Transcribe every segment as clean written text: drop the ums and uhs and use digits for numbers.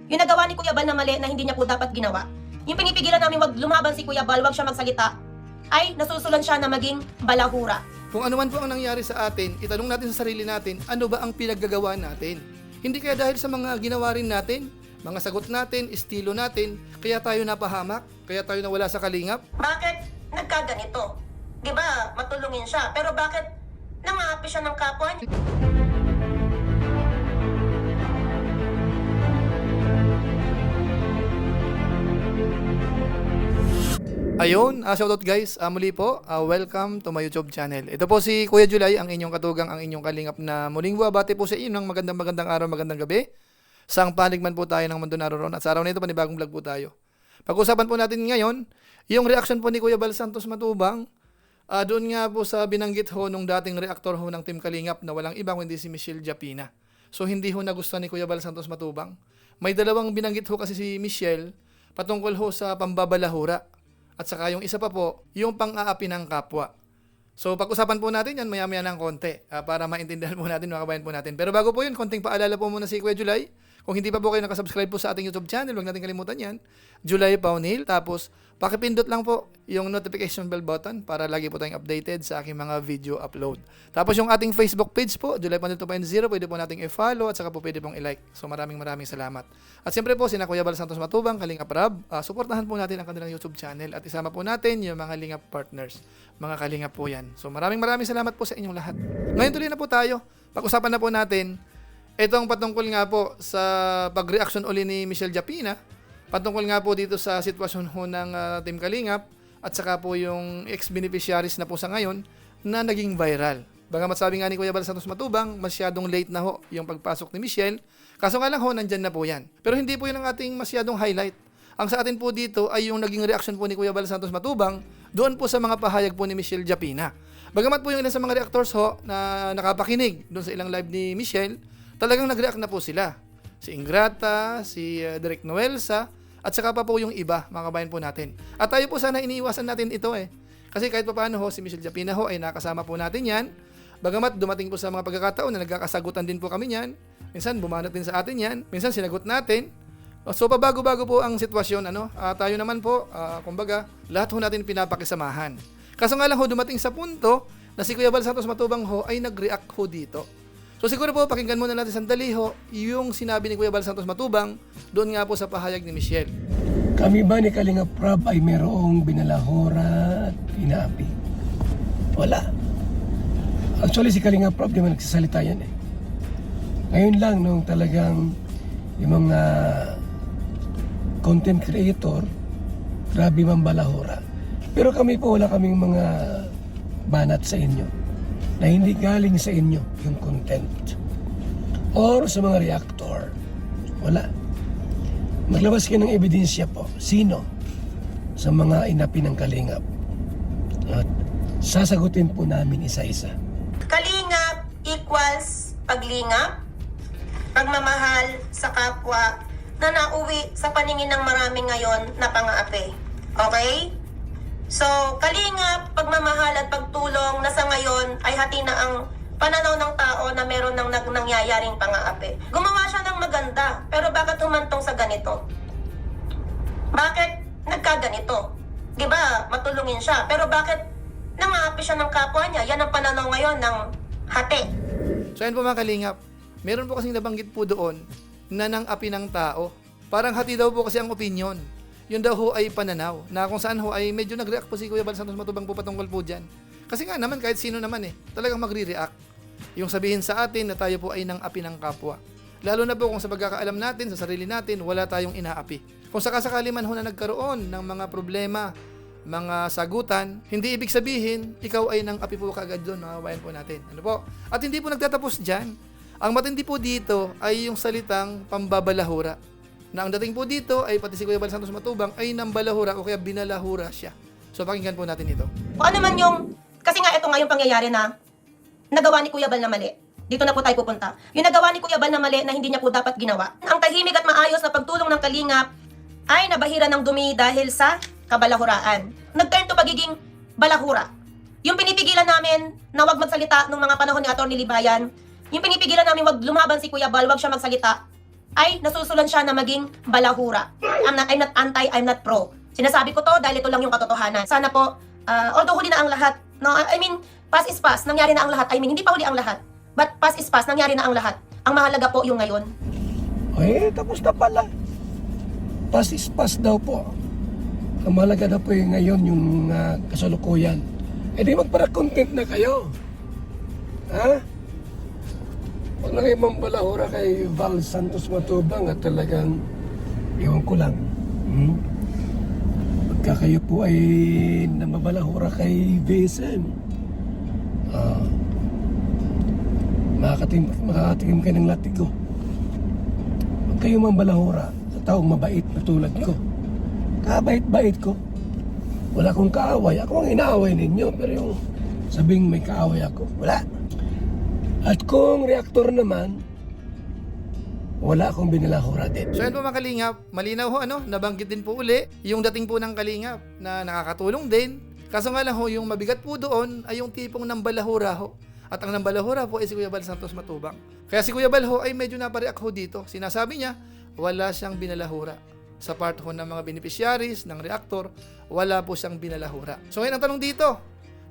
Yung nagawa ni Kuya Bal na mali na hindi niya po dapat ginawa, yung pinipigilan namin wag lumaban si Kuya Bal, wag siya magsalita, ay nasusulan siya na maging balahura. Kung ano man po ang nangyari sa atin, itanong natin sa sarili natin, ano ba ang pinaggagawa natin? Hindi kaya dahil sa mga ginawa rin natin, mga sagot natin, estilo natin, kaya tayo napahamak, kaya tayo nawala sa kalingap? Bakit nagkaganito? Di ba matulungin siya, pero bakit nangaapi siya ng kapwa niya? Ayun, shoutout guys, muli po, welcome to my YouTube channel. Ito po si Kuya July, ang inyong katugang, ang inyong kalingap na muling buwabati po sa inyo ng magandang araw, magandang gabi. Saang panig man po tayo ng mundo naroon at sa araw na ito, panibagong vlog po tayo. Pag-usapan po natin ngayon, yung reaction po ni Kuya Bal Santos Matubang, doon nga po sa binanggit ho nung dating reactor ho ng Team Kalingap na walang iba kundi si Michelle Japina. So hindi ho nagustuhan ni Kuya Bal Santos Matubang. May dalawang binanggit ho kasi si Michelle patungkol ho sa pambabalahura. At saka yung isa pa po, yung pang-aapi ng kapwa. So pag-usapan po natin yan maya-maya ng konti para maintindihan po natin, mga kabayan po natin. Pero bago po yun, konting paalala po muna si Kuya July. Kung hindi pa po kayo nakasubscribe po sa ating YouTube channel, huwag natin kalimutan yan. July Paunil. Tapos pakipindot lang po yung notification bell button para lagi po tayong updated sa aking mga video upload. Tapos yung ating Facebook page po, July Paunil 2.0, pwede po nating i-follow at saka po pwede pong i-like. So maraming salamat. At siyempre po, sina Kuya Bal Santos Matubang, Kalingap Rab, suportahan po natin ang kanilang YouTube channel at isama po natin yung mga Lingap partners. Mga Kalingap po yan. So maraming salamat po sa inyong lahat. Ngayon tuloy na po tayo. Pag-usapan na po natin itong patungkol nga po sa pag-reaction uli ni Michelle Japina, patungkol nga po dito sa sitwasyon ho ng Team Kalingap at saka po yung ex-beneficiaries na po sa ngayon na naging viral. Bagamat sabi nga ni Kuya Bal Santos Matubang, masyadong late na ho yung pagpasok ni Michelle. Kaso nga lang ho, nandyan na po yan. Pero hindi po yun ang ating masyadong highlight. Ang sa atin po dito ay yung naging reaction po ni Kuya Bal Santos Matubang doon po sa mga pahayag po ni Michelle Japina. Bagamat po yung ilan sa mga reactors ho na nakapakinig doon sa ilang live ni Michelle, talagang nag-react na po sila. Si Ingrata, si Derek Noelsa, at saka pa po yung iba, mga kabayan po natin. At tayo po sana iniiwasan natin ito Kasi kahit pa paano ho, si Michelle Japina ho ay nakasama po natin yan. Bagamat dumating po sa mga pagkakataon na nagkakasagutan din po kami yan. Minsan bumanat din sa atin yan. Minsan sinagot natin. So pabago-bago po ang sitwasyon. Tayo naman po, kumbaga, lahat ho natin pinapakisamahan. Kaso nga lang ho, dumating sa punto na si Kuya Bal Santos Matubang ho ay nag-react ho dito. So siguro po, pakinggan muna natin sandali ho yung sinabi ni Kuya Bal Santos Matubang doon nga po sa pahayag ni Michelle. Kami ba ni Kalingap Rab ay merong binalahura at inaapi? Wala. Actually, si Kalingap Rab di man nagsasalita yan Ngayon lang nung talagang yung mga content creator, grabe man balahura. Pero kami po, wala kaming mga banat sa inyo na hindi galing sa inyo yung content or sa mga reactor. Wala. Maglabas kayo ng ebidensya po. Sino sa mga inapi ng Kalingap? At sasagutin po namin isa-isa. Kalingap equals paglingap, pagmamahal sa kapwa na nauwi sa paningin ng marami ngayon na pang-aapi. Okay? So, kalingap, pagmamahal at pagtulong na sa ngayon ay hati na ang pananaw ng tao na meron ng nangyayaring pang-aapi. Gumawa siya ng maganda, pero bakit humantong sa ganito? Bakit nagkaganito? Diba, matulungin siya, pero bakit nangaapi siya ng kapwa niya? Yan ang pananaw ngayon ng hati. So yan po mga Kalingap, meron po kasing nabanggit po doon na nang api ng tao. Parang hati daw po kasi ang opinion. Yun daw ho ay pananaw, na kung saan ho ay medyo nag-react po si Kuya Bal Santos Matubang po patungkol po dyan. Kasi nga naman kahit sino naman talagang magre-react. Yung sabihin sa atin na tayo po ay nang api ng kapwa. Lalo na po kung sa pagkakaalam natin, sa sarili natin, wala tayong inaapi. Kung sakasakali man ho na nagkaroon ng mga problema, mga sagutan, hindi ibig sabihin, ikaw ay nang api po kagad doon, mga kabayan po natin. Ano po? At hindi po nagtatapos dyan. Ang matindi po dito ay yung salitang pambabalahura. Na ang dating po dito ay pati si Kuya Bal Santos Matubang ay nambalahura o kaya binalahura siya. So pakinggan po natin ito. Kung ano man yung, kasi nga ito nga yung pangyayari na nagawa ni Kuya Bal na mali. Dito na po tayo pupunta. Yung nagawa ni Kuya Bal na mali na hindi niya po dapat ginawa. Ang tahimik at maayos na pagtulong ng Kalingap ay nabahira ng dumi dahil sa kabalahuraan. Nag-turn to pagiging balahura. Yung pinipigilan namin na wag magsalita nung mga panahon ni Atty. Libayan, yung pinipigilan namin wag lumaban si Kuya Bal, wag siya magsalita, ay nasusulan siya na maging balahura. I'm not anti, I'm not pro. Sinasabi ko to dahil ito lang yung katotohanan. Sana po, although huli na ang lahat, no, I mean, past is past, nangyari na ang lahat. I mean, hindi pa huli ang lahat. But past is past, nangyari na ang lahat. Ang mahalaga po yung ngayon. Tapos na pala. Past is past daw po. Ang mahalaga na po yung ngayon, yung kasalukuyan. Di magpara-content na kayo. Ha? Huwag na kayo mambalahura kay Val Santos Matubang at talagang, iwan ko lang. Pagka kayo po ay namabalahura kay BSM, makakatingin kayo ng latigo. Huwag kayo mambalahura sa taong mabait na tulad ko. Kabait-bait ko. Wala akong kaaway. Ako ang inaaway ninyo. Pero yung sabing may kaaway ako, wala. At kung reaktor naman, wala akong binalahura din. So yan po mga kalingap, malinaw ho nabanggit din po uli yung dating po ng kalingap na nakakatulong din. Kaso nga lang ho, yung mabigat po doon ay yung tipong nambalahura ho. At ang nambalahura po ay si Kuya Val Santos Matubang. Kaya si Kuya Val ho ay medyo napareact ho dito. Sinasabi niya, wala siyang binalahura. Sa part ho ng mga beneficiaries ng reactor, wala po siyang binalahura. So ngayon ang tanong dito,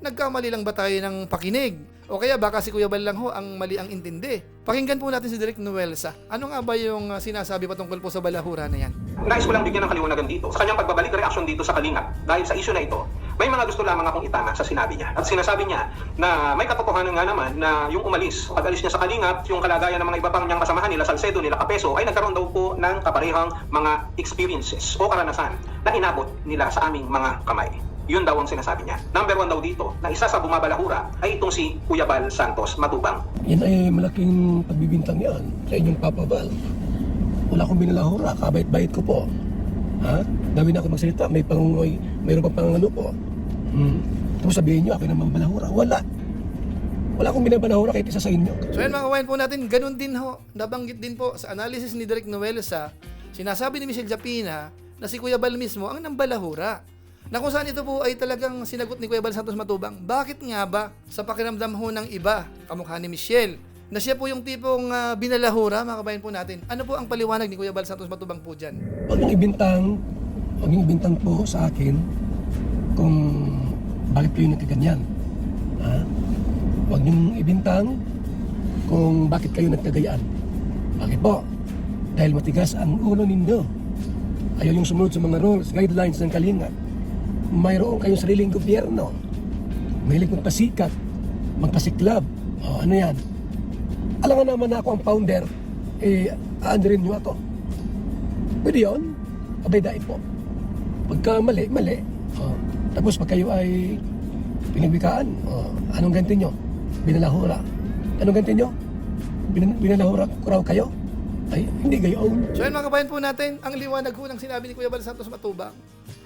nagkamali lang ba tayo ng pakinig? O kaya baka si Kuya Val lang ho ang mali ang intindi? Pakinggan po natin si Direk Noelsa. Ano nga ba yung sinasabi patungkol po sa balahura na yan? Nais ko lang bigyan ng kaliwanagan dito sa kanyang pagbabalik reaction dito sa Kalingap. Dahil sa issue na ito, may mga gusto lamang akong itama sa sinabi niya. At sinasabi niya na may katotohanan nga naman na yung pag-alis niya sa Kalingap, yung kalagayan ng mga iba pang niyang kasamahan nila Salcedo, nila Kapeso, ay nagkaroon daw po ng kaparehang mga experiences o karanasan na inabot nila sa aming mga kamay. Yun daw ang sinasabi niya. Number 1 daw dito, na isa sa bumabalahura ay itong si Kuya Val Santos Matubang. Yan ay malaking pagbibintang yan sa inyong Papa Val. Wala akong binalahura, kabait-bait ko po. Ha? Dami na ako magsalita, mayroon pa pang po. Tapos sabihin nyo, ako naman balahura. Wala akong binabalahura kahit isa sa inyo. So yan mga kawain po natin, ganun din ho, nabanggit din po sa analysis ni Direk Noelsa, sinasabi ni Michelle Japina na si Kuya Val mismo ang nambalahura. Na kung saan ito po ay talagang sinagot ni Kuya Val Santos Matubang, bakit nga ba sa pakiramdam ho ng iba, kamukha ni Michelle, na siya po yung tipong binalahura, mga kabayan po natin. Ano po ang paliwanag ni Kuya Val Santos Matubang po dyan? Huwag niyong ibintang po sa akin kung bakit kayo nagkaganyan. Ha? Huwag niyong ibintang kung bakit kayo nagkagayaan. Bakit po? Dahil matigas ang ulo ninyo. Ayaw yung sumunod sa mga rules, guidelines ng Kalingap. Mayroon kayong sariling gobyerno. Mahilig magpasikat, magpasiklab. Ano yan? Alam nga naman na ako ang founder, aandirin nyo ako. Pwede yun? Abay dahil po. Pagka mali. Tapos pag kayo ay pinagbikaan, anong ganti nyo? Binalahura. Anong ganti nyo? Binalahura ko raw kayo? Ay, hindi gayon. So yan mga kabayan po natin, ang liwanag ho ng sinabi ni Kuya Val Santos Matubang.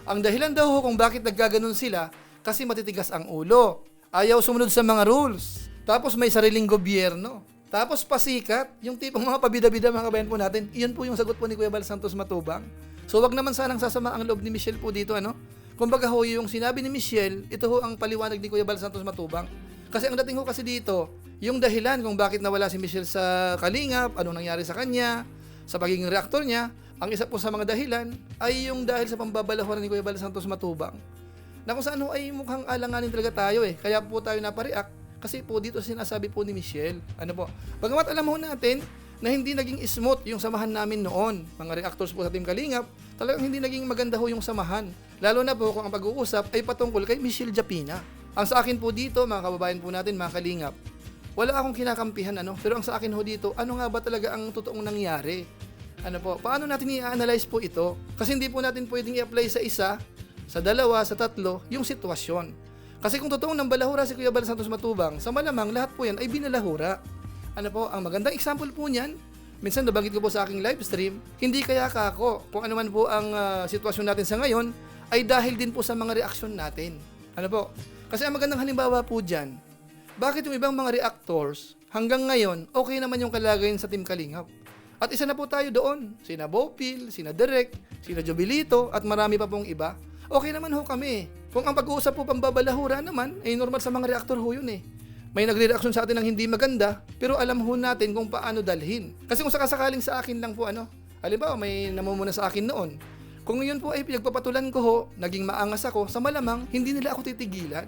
Ang dahilan daw ho kung bakit naggaganon sila, kasi matitigas ang ulo. Ayaw sumunod sa mga rules. Tapos may sariling gobyerno. Tapos pasikat, yung tipong mga pabida-bida mga kabayan po natin, iyon po yung sagot po ni Kuya Val Santos Matubang. So wag naman sanang sasama ang loob ni Michelle po dito, Kumbaga ho, yung sinabi ni Michelle, ito ho ang paliwanag ni Kuya Val Santos Matubang. Kasi ang dating ho kasi dito, yung dahilan kung bakit nawala si Michelle sa Kalingap, anong nangyari sa kanya, sa pagiging reaktor niya, ang isa po sa mga dahilan ay yung dahil sa pambabalahuran ni Kuya Val Santos Matubang. Na kung saan ho ay mukhang alanganin talaga tayo Kaya po tayo napareact kasi po dito sinasabi po ni Michelle. Bagamat alam ho natin na hindi naging smooth yung samahan namin noon. Mga reactors po sa Team Kalingap, talagang hindi naging maganda ho yung samahan. Lalo na po kung ang pag-uusap ay patungkol kay Michelle Japina. Ang sa akin po dito, mga kababayan po natin, mga Kalingap, wala akong kinakampihan pero ang sa akin ho dito, ano nga ba talaga ang totoong nangyari? Paano natin i-analyze po ito? Kasi hindi po natin pwedeng i-apply sa isa, sa dalawa, sa tatlo, yung sitwasyon. Kasi kung totoong nambalahura si Kuya Val Santos Matubang, sa malamang lahat po yan ay binalahura. Ang magandang example po niyan, minsan nabanggit ko po sa aking live stream, hindi kaya kako kung ano man po ang sitwasyon natin sa ngayon, ay dahil din po sa mga reaksyon natin. Kasi ang magandang halimbawa po dyan, bakit yung ibang mga reactors, hanggang ngayon, okay naman yung kalagayan sa Team Kalingap? At isa na po tayo doon, sina Bopil, sina Direk, sina Jobilito, at marami pa pong iba. Okay naman ho kami. Kung ang pag-uusap po pambabalahura naman, ay normal sa mga reaktor ho yun may nagre-reaction sa atin ng hindi maganda, pero alam ho natin kung paano dalhin. Kasi kung sakasakaling sa akin lang po halimbawa may namumuna sa akin noon, kung yun po ay pinagpapatulan ko ho, naging maangas ako, sa malamang, hindi nila ako titigilan.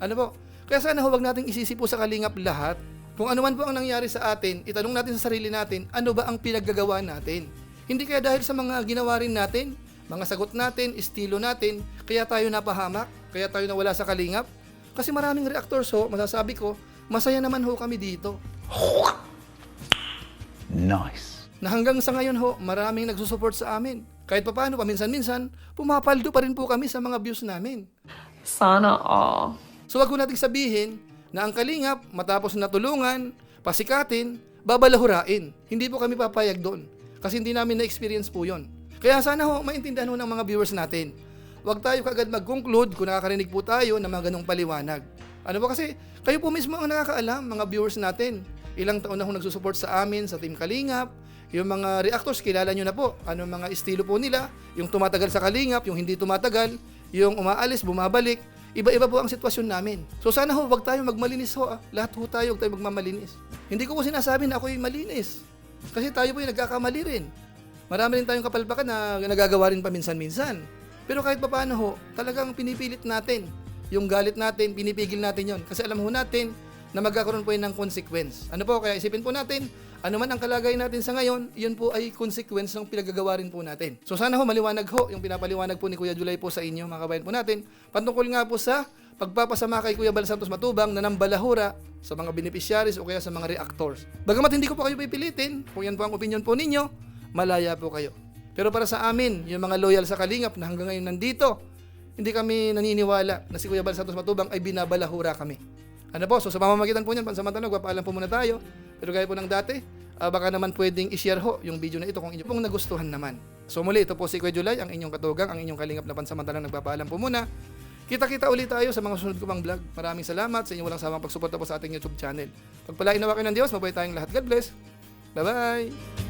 Ano po? Kaya sana huwag nating isisi po sa kalingap lahat. Kung ano man po ang nangyari sa atin, itanong natin sa sarili natin, ano ba ang pinaggagawa natin? Hindi kaya dahil sa mga ginawa rin natin, mga sagot natin, estilo natin, kaya tayo napahamak, kaya tayo nawala sa kalingap? Kasi maraming reactors ho, masasabi ko, masaya naman ho kami dito. Nice. Na hanggang sa ngayon ho, maraming nagsusupport sa amin. Kahit papaano, paminsan-minsan, pumapaldo pa rin po kami sa mga views namin. Sana all. So wag ko nating sabihin na ang kalingap, matapos natulungan, pasikatin, babalahurain. Hindi po kami papayag doon. Kasi hindi namin na-experience po yon. Kaya sana ho, maintindihan ho ng mga viewers natin. Huwag tayo kagad mag-conclude kung nakakarinig po tayo ng mga ganong paliwanag. Ano ba kasi, kayo po mismo ang nakakaalam, mga viewers natin. Ilang taon na ho nagsusupport sa amin, sa Team Kalingap. Yung mga reactors, kilala nyo na po. Ano mga estilo po nila. Yung tumatagal sa Kalingap, yung hindi tumatagal. Yung umaalis, bumabalik. Iba-iba po ang sitwasyon namin. So sana ho, huwag tayo magmalinis ho. Lahat ho tayo, huwag tayo magmamalinis. Hindi ko po sinasabi na ako'y malinis. Kasi tayo po yung nagkakamali rin. Marami rin tayong kapalpakan na nagagawa rin paminsan-minsan. Pero kahit pa paano ho, talagang pinipilit natin. Yung galit natin, pinipigil natin yon. Kasi alam ho natin na magkakaroon po yun ng consequence. Ano po, kaya isipin po natin, ano man ang kalagayan natin sa ngayon, yun po ay consequence ng pinagagawa rin po natin. So sana ho, maliwanag ho, yung pinapaliwanag po ni Kuya Julay po sa inyo, mga kabayan po natin, patungkol nga po sa pagpapasama kay Kuya Bal Santos Matubang na nambalahura sa mga beneficiaries o kaya sa mga reactors. Bagamat hindi ko po kayo pipilitin, kung yan po ang opinion po ninyo, malaya po kayo. Pero para sa amin, yung mga loyal sa Kalingap na hanggang ngayon nandito, hindi kami naniniwala na si Kuya Bal Santos Matubang ay binabalahura kami. Ano po? So sa pamamagitan po niyan, pansamantala, magpapaalam po muna tayo. Pero gaya po ng dati, baka naman pwedeng i-share ho yung video na ito kung inyo pong nagustuhan naman. So muli, ito po si Kuya Julay, ang inyong katugang, ang inyong Kalingap na pansamantalang nagpapaalam po muna. Kita-kita ulit tayo sa mga susunod ko pang vlog. Maraming salamat sa inyong walang sawang pagsuporta po sa ating YouTube channel. Pagpalain nawa kayo ng Diyos, mabuhay tayong lahat. God bless. Bye-bye!